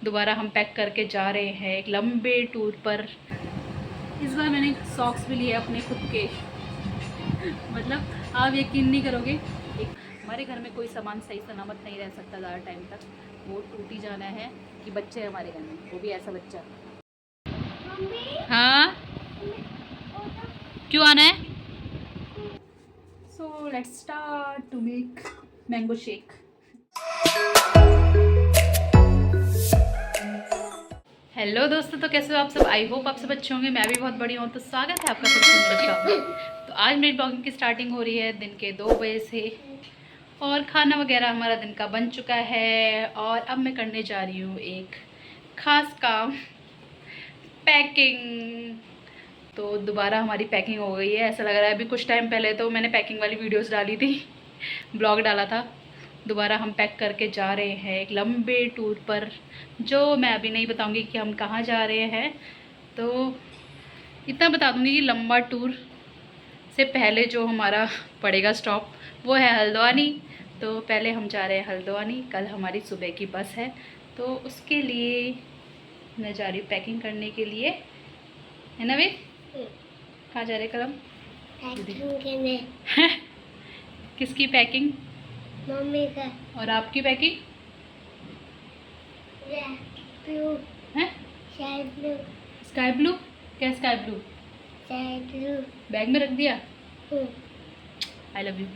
दोबारा हम पैक करके जा रहे हैं एक लंबे टूर पर। इस बार मैंने सॉक्स भी लिए अपने खुद के। मतलब आप यकीन नहीं करोगे, हमारे घर में कोई सामान सही सलामत नहीं रह सकता ज़्यादा टाइम तक, वो टूट ही जाना है। कि बच्चे हैं हमारे घर में, वो भी ऐसा बच्चा। हाँ क्यों आना है? So let's start to make mango shake. Hello दोस्तों, तो कैसे हो आप सब? आई होप आप सब अच्छे होंगे। मैं भी बहुत बढ़िया हूँ। तो स्वागत है आपका सबसे मेरे शॉप में। तो आज मेरी ब्लॉगिंग की स्टार्टिंग हो रही है दिन के 2 बजे से, और खाना वगैरह हमारा दिन का बन चुका है। और अब मैं करने जा रही हूँ एक ख़ास काम, पैकिंग। तो दोबारा हमारी पैकिंग हो गई है, ऐसा लग रहा है। अभी कुछ टाइम पहले तो मैंने पैकिंग वाली वीडियोस डाली थी, ब्लॉग डाला था। दोबारा हम पैक करके जा रहे हैं एक लंबे टूर पर, जो मैं अभी नहीं बताऊंगी कि हम कहाँ जा रहे हैं। तो इतना बता दूंगी कि लंबा टूर से पहले जो हमारा पड़ेगा स्टॉप, वो है हल्द्वानी। तो पहले हम जा रहे हैं हल्द्वानी। कल हमारी सुबह की बस है, तो उसके लिए मैं जा रही हूँ पैकिंग करने के लिए, है ना वे? कहाँ जा रहे कलम? किसकी पैकिंग? मम्मी का। और आपकी पैकिंग? ब्लू है स्काई ब्लू। Sky blue? क्या sky blue? Sky blue bag में रख दिया। I love you,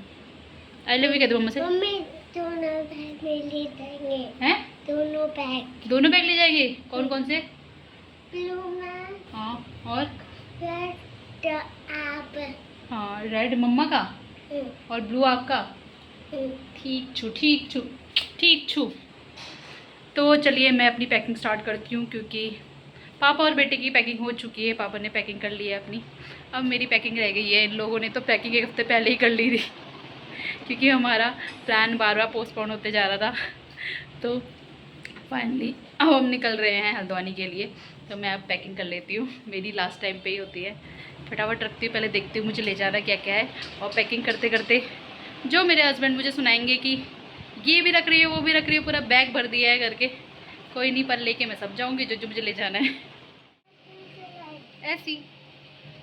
I love you कह दो मम्मा से। मम्मी दोनों बैग में ले जाएंगे। हैं? दोनों बैग। दोनों बैग ले जाएंगे? कौन कौन से? ब्लू में हाँ, और रेड आप। हाँ रेड मम्मा का और ब्लू आपका। ठीक छू, ठीक छू, ठीक छू। तो चलिए मैं अपनी पैकिंग स्टार्ट करती हूँ, क्योंकि पापा और बेटे की पैकिंग हो चुकी है। पापा ने पैकिंग कर ली है अपनी, अब मेरी पैकिंग रह गई है। इन लोगों ने तो पैकिंग एक हफ्ते पहले ही कर ली थी, क्योंकि हमारा प्लान बार बार पोस्टपोन होते जा रहा था। तो फाइनली अब हम निकल रहे हैं हल्द्वानी के लिए। तो मैं अब पैकिंग कर लेती हूँ, मेरी लास्ट टाइम पे ही होती है। फटाफट रखती हूँ, पहले देखती हूँ मुझे ले जाना क्या क्या है। और पैकिंग करते करते जो मेरे हस्बैंड मुझे सुनाएंगे कि ये भी रख रही है, वो भी रख रही है, पूरा बैग भर दिया है करके। कोई नहीं, पर लेके मैं सब जाऊँगी जो जो मुझे ले जाना है, ऐसी।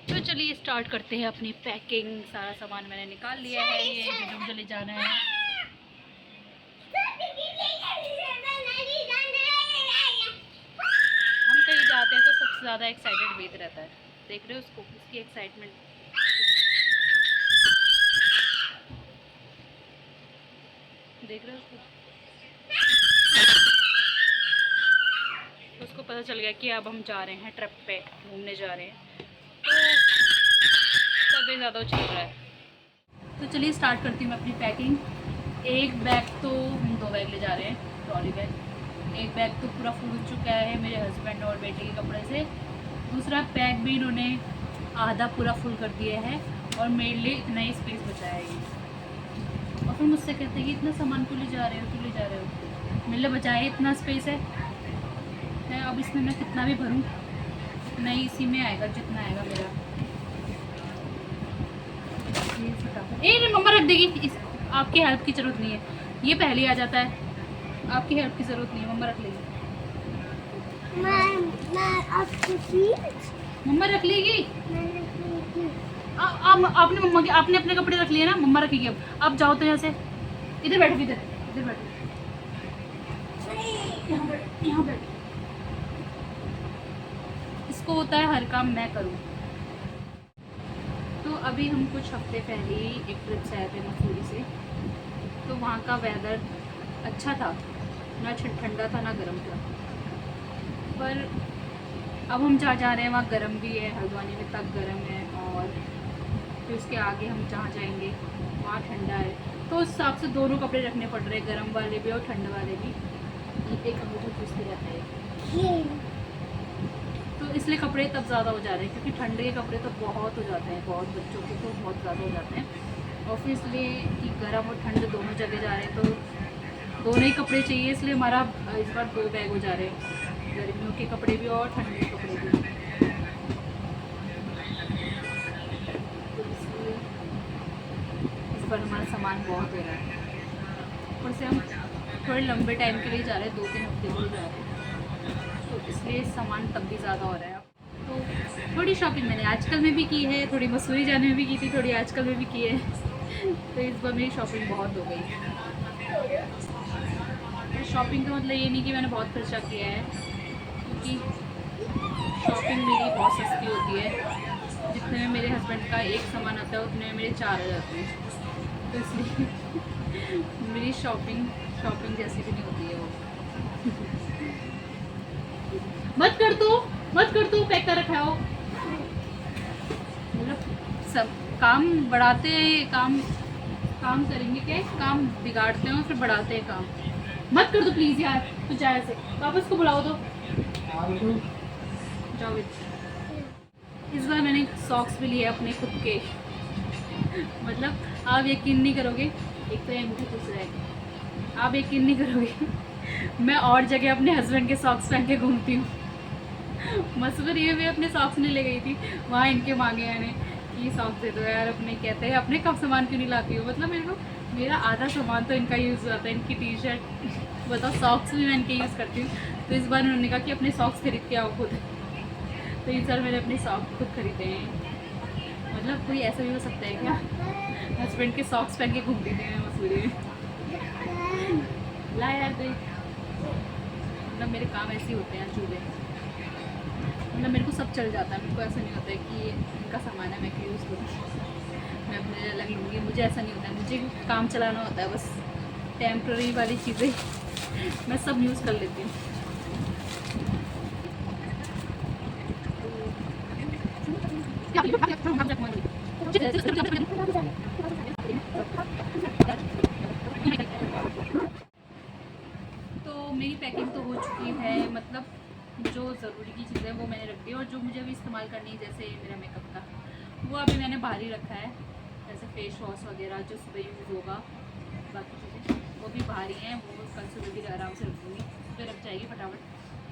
तो चलिए स्टार्ट करते हैं अपनी पैकिंग। सारा सामान मैंने निकाल लिया है, ये जो जो मुझे ले जाना है। हम कहीं जाते हैं तो सबसे ज़्यादा एक्साइटेड वेद रहता है। देख रहे हो उसको, उसकी एक्साइटमेंट। देख रहे हो उसको? उसको पता चल गया कि अब हम जा रहे हैं ट्रिप पे, घूमने जा रहे हैं। तो सबसे ज़्यादा चल रहा है। तो चलिए स्टार्ट करती हूँ मैं अपनी पैकिंग। एक बैग तो हम 2 बैग ले जा रहे हैं, ट्रॉली बैग। एक बैग तो पूरा फुल हो चुका है मेरे हस्बैंड और बेटे के कपड़े से। दूसरा बैग भी इन्होंने आधा पूरा फुल कर दिया है, और मेरे लिए इतना ही स्पेस बचाया है ये। और फिर मुझसे कहते हैं कि इतना सामान क्यों ले जा रहे हो, क्यों ले जा रहे हो? मेरे लिए बचाए इतना स्पेस है। अब इसमें मैं कितना भी भरूँ, नहीं इसी में आएगा जितना आएगा मेरा। ए मम्मा रख देगी। इस आपकी हेल्प की ज़रूरत नहीं है, ये पहले ही आ जाता है। आपकी हेल्प की ज़रूरत नहीं है, मम्मा रख लेगी। मम्मा रख लेगी। आपने मम्मा के, आपने अपने कपड़े रख लिए ना, मम्मा रखेगी। अब आप जाओ तो यहाँ से, इधर बैठो, इधर इधर बैठो, यहाँ बैठो। इसको होता है हर काम मैं करूँ। तो अभी हम कुछ हफ्ते पहले ही एक ट्रिप से आए थे मसूरी से। तो वहाँ का वेदर अच्छा था, ना ठंडा था ना गर्म था। पर अब हम जहाँ जा रहे हैं वहाँ गर्म भी है, हल्द्वानी में तक गर्म है। और फिर उसके आगे हम जहाँ जाएंगे वहाँ ठंडा है। तो उस हिसाब से दोनों कपड़े रखने पड़ रहे हैं, गर्म वाले भी और ठंड वाले भी। एक अंगूठा चूसते रहता है, तो इसलिए कपड़े तब ज़्यादा हो जा रहे हैं, क्योंकि ठंडे के कपड़े तो बहुत हो जाते हैं, बहुत बच्चों के तो बहुत ज़्यादा हो जाते हैं। और फिर इसलिए कि गर्म और ठंड दोनों जगह जा रहे हैं, तो दोनों ही कपड़े चाहिए। इसलिए हमारा इस बार 2 बैग हो जा रहे हैं, गर्मियों के कपड़े भी और ठंड के कपड़े भी। तो इसलिए इस बार हमारा सामान बहुत हो रहा है। ऊपर से हम थोड़े लंबे टाइम के लिए जा रहे हैं, 2-3 हफ्ते के लिए जा रहे हैं। इसलिए सामान तब भी ज़्यादा हो रहा है। तो थोड़ी शॉपिंग मैंने आजकल में भी की है, थोड़ी मसूरी जाने में भी की थी, थोड़ी आजकल में भी की है। तो इस बार मेरी शॉपिंग बहुत हो गई। तो शॉपिंग का मतलब ये नहीं कि मैंने बहुत खर्चा किया है, क्योंकि शॉपिंग मेरी बहुत सस्ती होती है। जितने में मेरे हस्बैंड का एक सामान आता है उतने में मेरे 4 आ जाते हैं। तो इसलिए मेरी शॉपिंग जैसी भी नहीं होती है वो। मत कर तू पैक कर रखा हो। मतलब सब काम बढ़ाते हैं, काम करेंगे क्या, काम बिगाड़ते हैं और फिर बढ़ाते हैं काम। मत कर दो प्लीज यार, तू जाए ऐसे, वापस को बुलाओ तो जाओ। इस बार मैंने सॉक्स भी लिए अपने खुद के। मतलब आप यकीन नहीं करोगे, एक तो ये मुझे खुश रहेगा, आप यकीन नहीं करोगे मैं और जगह अपने हस्बैंड के सॉक्स पहन के घूमती हूँ। मसूरी ये भी अपने सॉक्स नहीं ले गई थी, वहाँ इनके मांगे मैंने कि सॉक्स दे दो यार अपने। कहते हैं अपने कब सामान क्यों नहीं लाती हो। मतलब मेरा आधा सामान तो इनका यूज़ होता है, इनकी टी शर्ट बताओ, सॉक्स भी मैं इनके यूज़ करती हूँ। तो इस बार उन्होंने कहा कि अपने सॉक्स खरीद के आओ खुद। तो इस बार मैंने अपने सॉक्स खुद खरीदे हैं। मतलब कोई ऐसा भी हो सकता है क्या, हस्बैंड के सॉक्स पहन के घूमती थी मैं मसूरी में। ला यार कोई, मतलब मेरे काम ऐसे ही होते हैं चूल्हे। मतलब मेरे को सब चल जाता है, मेरे को ऐसा नहीं होता है कि इनका सामान है मैं क्यों यूज़ करूँ, मैं अपने लिए अलग लूँगी। मुझे ऐसा नहीं होता है, मुझे काम चलाना होता है बस। टेम्प्रेरी वाली चीज़ें मैं सब यूज़ कर लेती हूँ। तो मेरी पैकिंग तो हो चुकी है, मतलब जो ज़रूरी की चीज़ें वो मैंने रख दी, और जो मुझे अभी इस्तेमाल करनी है जैसे मेरा मेकअप का वो अभी मैंने बाहर ही रखा है। जैसे फेस वॉश वगैरह जो सुबह यूज़ होगा, बाकी चीज़ें वो भी बाहर ही हैं, वो कल सुबह भी आराम से रख दूँगी, सुबह रख जाएगी फटाफट।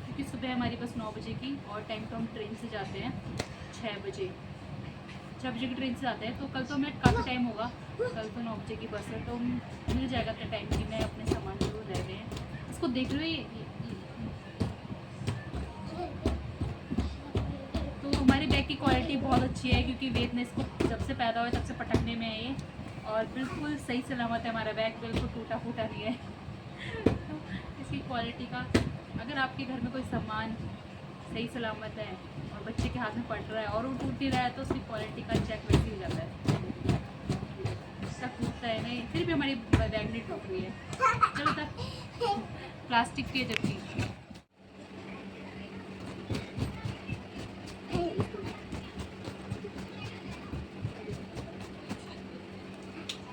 क्योंकि सुबह हमारी बस 9 बजे की, और टाइम तो हम ट्रेन से जाते हैं 6 बजे की ट्रेन से जाते हैं। तो कल तो हमें काफ़ी टाइम होगा, कल तो 9 बजे की बस है, तो मिल जाएगा इतना टाइम कि मैं अपने सामान जो रह गए हैं इसको देख लो। तो हमारे बैग की क्वालिटी बहुत अच्छी है, क्योंकि वेद ने इसको जब से पैदा हुआ तब से पटकने में है ये, और बिल्कुल सही सलामत है हमारा बैग, बिल्कुल टूटा फूटा नहीं है। तो इसकी क्वालिटी का, अगर आपके घर में कोई सामान सही सलामत है और बच्चे के हाथ में पड़ रहा है और वो टूट नहीं रहा है, तो उसकी क्वालिटी का चेक वैसे हो जाता है। उसका टूटता है नहीं, फिर भी हमारी बैग नहीं टूट रही है। चलो तक प्लास्टिक की जबकि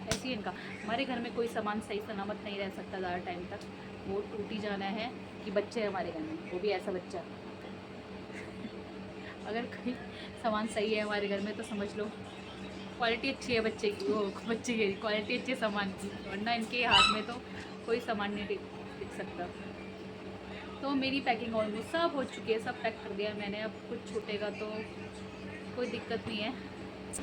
ऐसी इनका, हमारे घर में कोई सामान सही सलामत नहीं रह सकता ज़्यादा टाइम तक, वो टूट ही जाना है। कि बच्चे हमारे घर में, वो भी ऐसा बच्चा, अगर कोई सामान सही है हमारे घर में तो समझ लो क्वालिटी अच्छी है बच्चे की, वो बच्चे की क्वालिटी अच्छी है सामान की, वरना इनके हाथ में तो कोई सामान नहीं दिख सकता। तो मेरी पैकिंग ऑलमोस्ट सब हो चुकी है, सब पैक कर दिया मैंने। अब कुछ छूटेगा तो कोई दिक्कत नहीं है।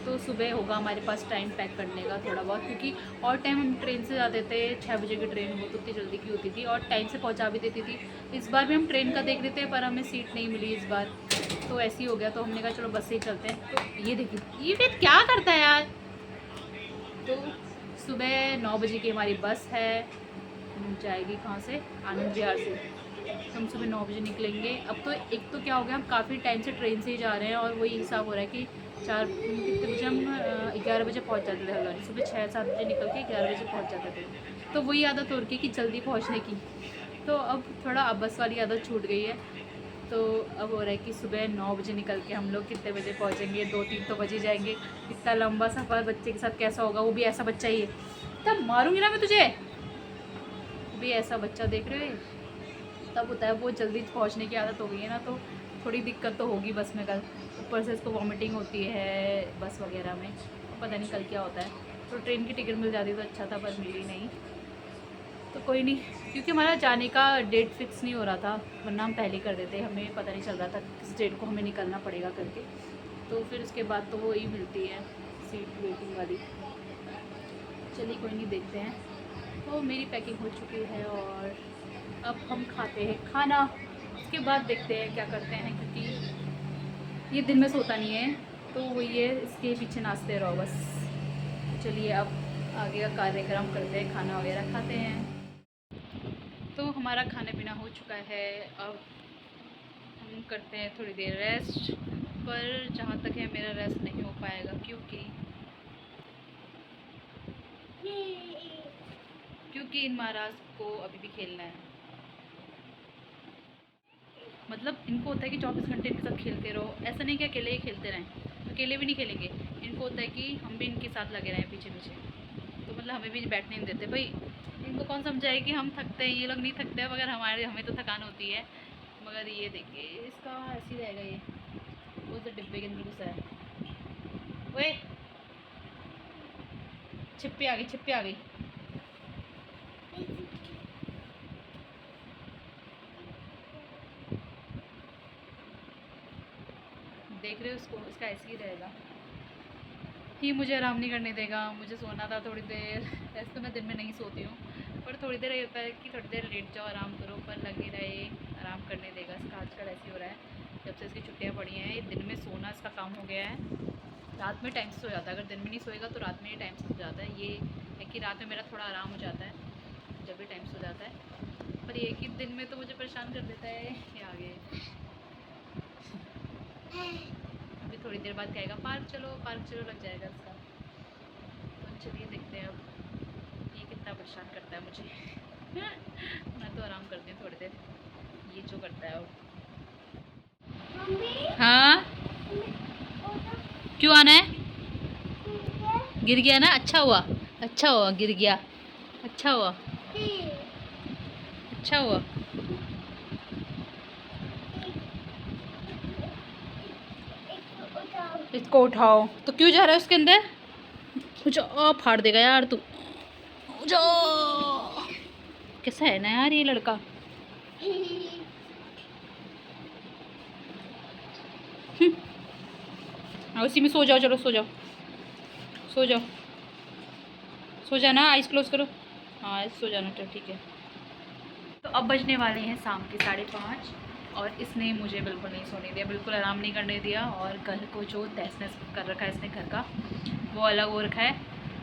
तो सुबह होगा हमारे पास टाइम पैक करने का थोड़ा बहुत, क्योंकि और टाइम हम ट्रेन से जाते थे, 6 बजे की ट्रेन वो तो इतनी जल्दी की होती थी और टाइम से पहुंचा भी देती थी। इस बार भी हम ट्रेन का देख रहे थे पर हमें सीट नहीं मिली इस बार, तो ऐसे ही हो गया। तो हमने कहा चलो बस से ही चलते हैं। तो ये देखिए ये फिर क्या करता है यार। तो सुबह 9 बजे की हमारी बस है, जाएगी कहाँ से, आनंद विहार से। तो हम सुबह 9 बजे निकलेंगे। अब तो एक तो क्या हो गया, हम काफ़ी टाइम से ट्रेन से ही जा रहे हैं और वही हिसाब हो रहा है कि कितने बजे हम 11 बजे पहुंच जाते थे हल्द्वानी। सुबह 6-7 बजे निकल के 11 बजे पहुंच जाते थे, तो वही आदत हो रही है कि जल्दी पहुंचने की। तो अब थोड़ा अब बस वाली आदत छूट गई है। तो अब हो रहा है कि सुबह 9 बजे निकल के हम लोग कितने बजे पहुंचेंगे, 2-3 तो बजे जाएंगे। इतना लंबा सफ़र बच्चे के साथ कैसा होगा, वो भी ऐसा बच्चा ही है, तब मारूंगी ना मैं तुझे। वो भी ऐसा बच्चा देख रहे हो, तब होता है वो जल्दी पहुंचने की आदत हो गई है ना, तो थोड़ी दिक्कत तो होगी बस में कल। ऊपर से इसको वॉमिटिंग होती है बस वगैरह में, पता नहीं कल क्या होता है। तो ट्रेन की टिकट मिल जाती तो अच्छा था, पर मिली नहीं। तो कोई नहीं, क्योंकि हमारा जाने का डेट फिक्स नहीं हो रहा था, वरना हम पहले कर देते, हमें पता नहीं चल रहा था किस डेट को हमें निकलना पड़ेगा करके। तो फिर उसके बाद तो वो ही मिलती है सीट वेटिंग वाली। चलिए कोई नहीं, देखते हैं। तो मेरी पैकिंग हो चुकी है और अब हम खाते हैं खाना। इसके बाद देखते हैं क्या करते हैं, क्योंकि ये दिन में सोता नहीं है, तो वही है, इसके पीछे नाचते रहो बस। चलिए अब आगे का कार्यक्रम करते हैं, खाना वगैरह खाते हैं। तो हमारा खाना पीना हो चुका है, अब हम करते हैं थोड़ी देर रेस्ट। पर जहाँ तक है मेरा रेस्ट नहीं हो पाएगा, क्योंकि इन महाराज को अभी भी खेलना है। मतलब इनको होता है कि 24 घंटे इनके साथ खेलते रहो, ऐसा नहीं कि अकेले ही खेलते रहें, अकेले भी नहीं खेलेंगे। इनको होता है कि हम भी इनके साथ लगे रहें पीछे पीछे, तो मतलब हमें भी बैठने नहीं देते भाई। इनको कौन समझाए कि हम थकते हैं, ये लोग नहीं थकते हैं, मगर हमें तो थकान होती है। मगर ये देखिए इसका ऐसे ही रहेगा, ये वो तो डिब्बे के अंदर घुसा है। ओए छिप्पी आ गई, छिप्पी आ गई। देख रहे हो उसको, इसका ऐसे ही रहेगा, ये मुझे आराम नहीं करने देगा। मुझे सोना था थोड़ी देर, ऐसे तो मैं दिन में नहीं सोती हूँ, पर थोड़ी देर ये होता है कि थोड़ी देर लेट जाओ, आराम करो, पर लगे रहे आराम करने देगा। इसका आजकल ऐसे ही हो रहा है, जब से इसकी छुट्टियाँ पड़ी हैं। ये दिन में सोना इसका काम हो गया है, रात में टाइम से सो जाता है। अगर दिन में नहीं सोएगा तो रात में ही टाइम से सो जाता है। ये है कि रात में मेरा थोड़ा आराम हो जाता है जब भी टाइम से सो जाता है, पर ये कि दिन में तो मुझे परेशान कर देता है। ये आगे अभी थोड़ी देर बाद कहेगा पार्क चलो, पार्क चलो, लग जाएगा इसका। तो चलिए देखते हैं अब ये कितना परेशान करता है मुझे। मैं तो आराम करती हूँ थोड़ी देर, ये जो करता है वो। हाँ क्यों आना है? गिर गया ना, अच्छा हुआ, अच्छा हुआ गिर गया, अच्छा हुआ, अच्छा हुआ। इसको उठाओ। तो क्यों जा रहा है उसके अंदर? कुछ फाड़ देगा यार तू, जाओ। कैसा है ना यार ये लड़का। उसी में सो जाओ, चलो सो जाओ, सो जाओ, सो जाना, आइस क्लोज करो। हाँ सो जाना, चलो ठीक है। तो अब बजने वाले हैं शाम के 5:30, और इसने मुझे बिल्कुल नहीं सोने दिया, बिल्कुल आराम नहीं करने दिया। और घर को जो तहस नहस कर रखा है इसने, घर का वो अलग हो रखा है।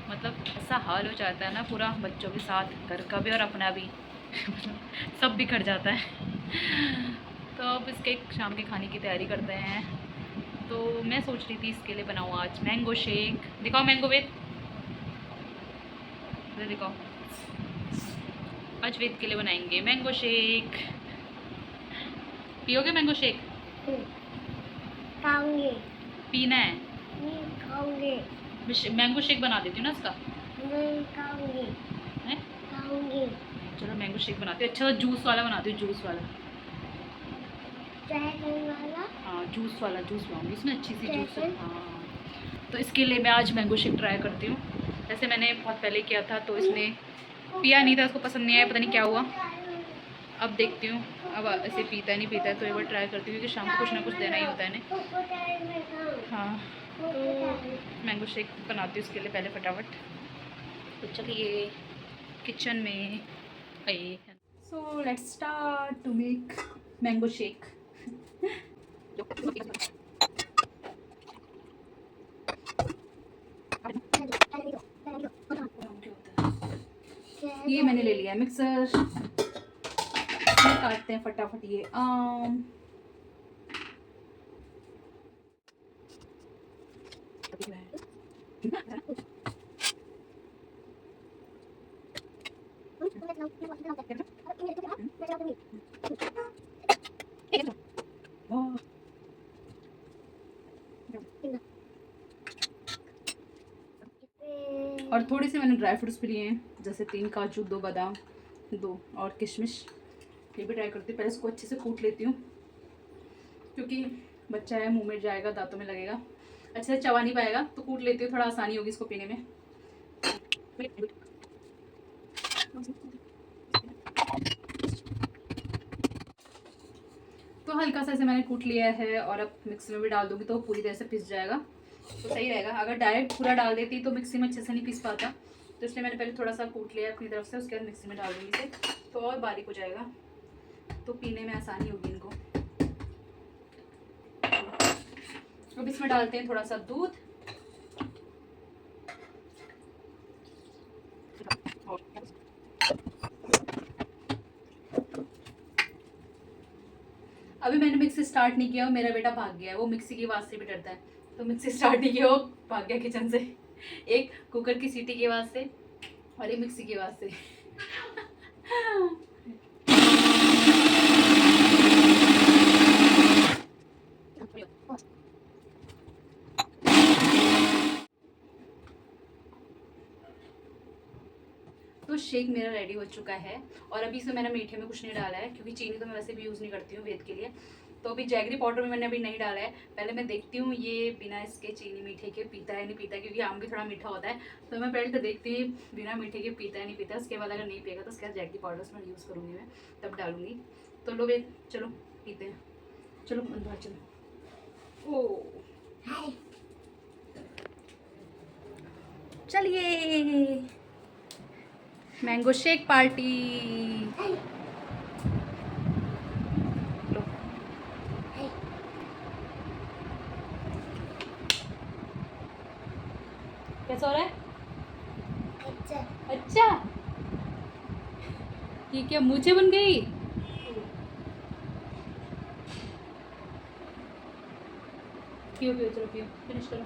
मतलब ऐसा हाल हो जाता है ना पूरा, बच्चों के साथ, घर का भी और अपना भी। सब बिखर जाता है। तो अब इसके शाम के खाने की तैयारी करते हैं। तो मैं सोच रही थी इसके लिए बनाऊँ आज मैंगो शेक। दिखाओ मैंगो वेद, दिखाओ। आज वेद के लिए बनाएंगे मैंगो शेक। पियोगे मैंगो शेक? खाऊंगी। पीना है? खाऊंगी। मैंगो शेक बना देती हूँ ना इसका। खाऊंगी। है? खाऊंगी। चलो मैंगो शेक बनाती हूँ, अच्छा जूस वाला बनाती हूँ, जूस वाला। वाला? हाँ जूस वाला, जूस बनाऊंगी इसमें अच्छी सी जूस। हाँ तो इसके लिए मैं आज मैंगो शेक ट्राई करती हूँ। जैसे मैंने बहुत पहले किया था तो इसने पिया नहीं था, उसको पसंद नहीं आया, पता नहीं क्या हुआ। अब देखती हूँ, अब ऐसे पीता नहीं पीता है, तो एक बार ट्राई करती हूँ, क्योंकि शाम को कुछ ना कुछ देना ही होता है ना। हाँ तो मैंगो शेक बनाती हूँ इसके लिए पहले फटाफट। तो चलिए किचन में गई। So let's start to make mango shake. ये मैंने ले लिया मिक्सर, काटते हैं फटाफट ये आम। और थोड़ी सी मैंने ड्राई फ्रूट्स भी लिए हैं, जैसे 3 काजू, 2 बादाम, 2 और किशमिश। ये भी ट्राई करती हूँ, पहले इसको अच्छे से कूट लेती हूँ, क्योंकि बच्चा है, मुंह में जाएगा, दांतों में लगेगा, अच्छे से चबा नहीं पाएगा, तो कूट लेती हूँ, थोड़ा आसानी होगी इसको पीने में। तो हल्का सा ऐसे मैंने कूट लिया है, और अब मिक्सी में भी डाल दूँगी तो पूरी तरह से पिस जाएगा, तो सही रहेगा। अगर डायरेक्ट पूरा डाल देती तो मिक्सी में अच्छे से नहीं पीस पाता, तो इसलिए मैंने पहले थोड़ा सा कूट लिया अपनी तरफ से, उसके बाद मिक्सी में डाल दूँगी इसे, तो और बारीक हो जाएगा, तो पीने में आसानी होगी इनको। अब इसमें डालते हैं थोड़ा सा दूध। अभी मैंने मिक्सी स्टार्ट नहीं किया, मेरा बेटा भाग गया है, वो मिक्सी की आवाज़ से भी डरता है, तो मिक्सी स्टार्ट नहीं किया, वो भाग गया किचन से। एक कुकर की सीटी की आवाज़ से और एक मिक्सी की आवाज़ से। तो शेक मेरा रेडी हो चुका है और अभी इसमें मैंने मीठे में कुछ नहीं डाला है, क्योंकि चीनी तो मैं वैसे भी यूज़ नहीं करती हूँ वेद के लिए। तो अभी जैगरी पाउडर में मैंने अभी नहीं डाला है, पहले मैं देखती हूँ ये बिना इसके चीनी मीठे के पीता है नहीं पीता, क्योंकि आम भी थोड़ा मीठा होता है। तो मैं पहले तो देखती हूँ बिना मीठे के पीता है नहीं पीता, उसके बाद अगर नहीं पिएगा तो उसके बाद जैगरी पाउडर उसमें यूज़ करूँगी मैं, तब डालूँगी। तो लो वेद चलो पीते हैं, चलो अंदर चलो। ओ चलिए मैंगो शेक पार्टी। लो कैसा हो रहा है? अच्छा। अच्छा, ये क्या मुझे बन गई? पियो पियो, चलो पियो, फिनिश करो।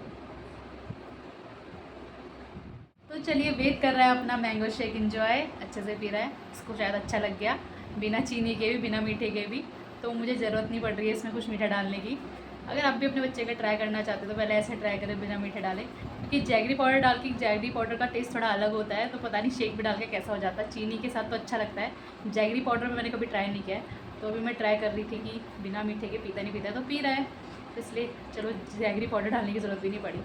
तो चलिए वेट कर रहा है अपना मैंगो शेक एंजॉय, अच्छे से पी रहा है, इसको शायद अच्छा लग गया, बिना चीनी के भी बिना मीठे के भी। तो मुझे ज़रूरत नहीं पड़ रही है इसमें कुछ मीठा डालने की। अगर आप भी अपने बच्चे का ट्राई करना चाहते हो तो पहले ऐसे ट्राई करें बिना मीठे डाले, क्योंकि जैगरी पाउडर डाल के जैगरी पाउडर का टेस्ट थोड़ा अलग होता है। तो पता नहीं शेक भी डाल के कैसा हो जाता है, चीनी के साथ तो अच्छा लगता है, जैगरी पाउडर में मैंने कभी ट्राई नहीं किया है। तो अभी मैं ट्राई कर रही थी कि बिना मीठे के पीता नहीं पीता, तो पी रहा है, तो इसलिए चलो जैगरी पाउडर डालने की ज़रूरत भी नहीं पड़ी।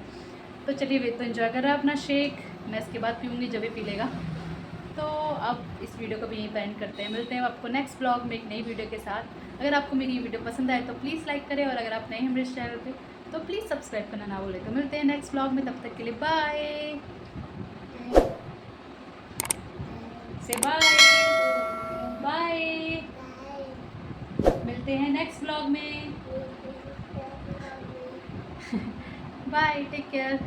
तो चलिए वे तो एंजॉय कर रहा है अपना शेक, मैं इसके बाद पीऊँगी जब भी पी लेगा। तो अब इस वीडियो को भी यहीं पर एंड करते हैं, मिलते हैं आपको नेक्स्ट ब्लॉग में एक नई वीडियो के साथ। अगर आपको मेरी ये वीडियो पसंद आए तो प्लीज़ लाइक करें, और अगर आप नए हैं मेरे चैनल पे तो प्लीज़ सब्सक्राइब करना ना भूलें। तो मिलते हैं नेक्स्ट ब्लॉग में, तब तक के लिए बाय से बाय बाय, मिलते हैं नेक्स्ट ब्लॉग में। Bye, take care.